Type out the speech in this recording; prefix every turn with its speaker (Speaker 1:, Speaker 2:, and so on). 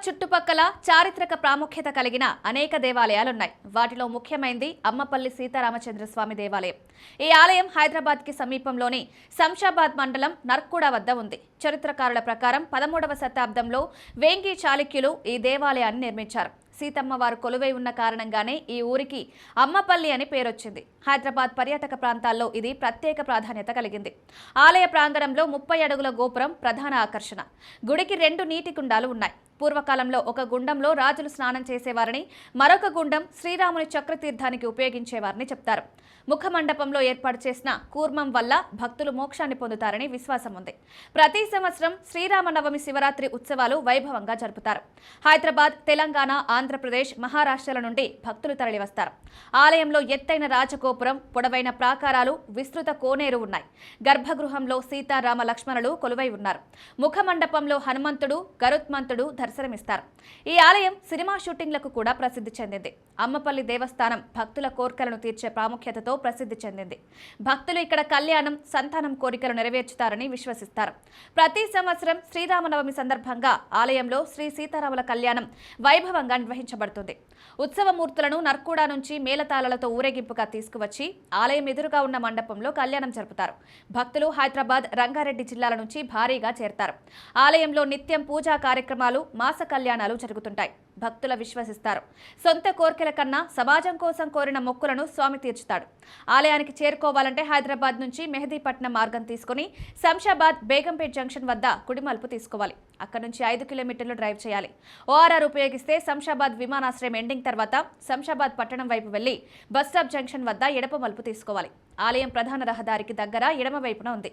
Speaker 1: హైదరాబాద్ చుట్టుపక్కల చారిత్రక ప్రాముఖ్యత కలిగిన అనేక దేవాలయాలున్నాయి. వాటిలో ముఖ్యమైనది అమ్మపల్లి సీతారామచంద్రస్వామి దేవాలయం. ఈ ఆలయం హైదరాబాద్ కి సమీపంలోని శంషాబాద్ మండలం నర్కుడ వద్ద ఉంది. చరిత్రకారుల ప్రకారం 13వ శతాబ్దంలో వేంగి చాళుక్యులు ఈ దేవాలయాన్ని నిర్మించారు. సీతమ్మ వారు కొలువై ఉన్న కారణంగానే ఈ ఊరికి అమ్మపల్లి అని పేరొచ్చింది. హైదరాబాద్ పర్యాటక ప్రాంతాల్లో ఇది ప్రత్యేక ప్రాధాన్యత కలిగింది. ఆలయ ప్రాంగణంలో 30 అడుగుల గోపురం ప్రధాన ఆకర్షణ. గుడికి 2 నీటి గుండాలు ఉన్నాయి. పూర్వకాలంలో ఒక గుండంలో రాజులు స్నానం చేసేవారని, మరొక గుండం శ్రీరాముని చక్రతీర్థానికి ఉపయోగించేవారని చెప్తారు. ముఖ మండపంలో ఏర్పాటు చేసిన కూర్మం వల్ల భక్తులు మోక్షాన్ని పొందుతారని విశ్వాసం ఉంది. ప్రతి సంవత్సరం శ్రీరామనవమి శివరాత్రి ఉత్సవాలు వైభవంగా జరుపుతారు. హైదరాబాద్, తెలంగాణ, ఆంధ్రప్రదేశ్, మహారాష్ట్రల నుండి భక్తులు తరలివస్తారు. ఆలయంలో ఎత్తైన రాజగోపురం, పొడవైన ప్రాకారాలు, విస్తృత కోనేరు ఉన్నాయి. గర్భగృహంలో సీతారామ లక్ష్మణులు కొలువై ఉన్నారు. ముఖ మండపంలో హనుమంతుడు, గరుత్మంతుడు దర్శనమిస్తారు. ఈ ఆలయం సినిమా షూటింగ్లకు కూడా ప్రసిద్ధి చెందింది. అమ్మపల్లి దేవస్థానం భక్తుల కోర్కెలను తీర్చే ప్రాముఖ్యతతో ప్రసిద్ధి చెందింది. భక్తులు ఇక్కడ కళ్యాణం, సంతానం కోరికలు నెరవేర్చుతారని విశ్వసిస్తారు. ప్రతి సంవత్సరం శ్రీరామనవమి సందర్భంగా ఆలయంలో శ్రీ సీతారాముల కళ్యాణం వైభవంగా నిర్వహించబడుతుంది. ఉత్సవమూర్తులను నర్కుడ నుంచి మేళతాళాలతో ఊరేగింపుగా తీసుకువచ్చి ఆలయం ఎదురుగా ఉన్న మండపంలో కళ్యాణం జరుపుతారు. భక్తులు హైదరాబాద్, రంగారెడ్డి జిల్లాల నుంచి భారీగా చేరతారు. ఆలయంలో నిత్యం పూజా కార్యక్రమాలు, మాస కళ్యాణాలు జరుగుతుంటాయి. భక్తుల విశ్వసిస్తారు. సొంత కోర్కెల కన్నా సమాజం కోసం కోరిన మొక్కులను స్వామి తీర్చుతాడు. ఆలయానికి చేరుకోవాలంటే హైదరాబాద్ నుంచి మెహదీపట్నం మార్గం తీసుకుని శంషాబాద్, బేగంపేట్ జంక్షన్ వద్ద కుడిమలుపు తీసుకోవాలి. అక్కడి నుంచి 5 కిలోమీటర్లు డ్రైవ్ చేయాలి. ఓఆర్ఆర్ ఉపయోగిస్తే శంషాబాద్ విమానాశ్రయం ఎండింగ్ తర్వాత శంషాబాద్ పట్టణం వైపు వెళ్లి బస్టాప్ జంక్షన్ వద్ద ఎడమ మలుపు తీసుకోవాలి. ఆలయం ప్రధాన రహదారికి దగ్గర ఎడమ వైపున ఉంది.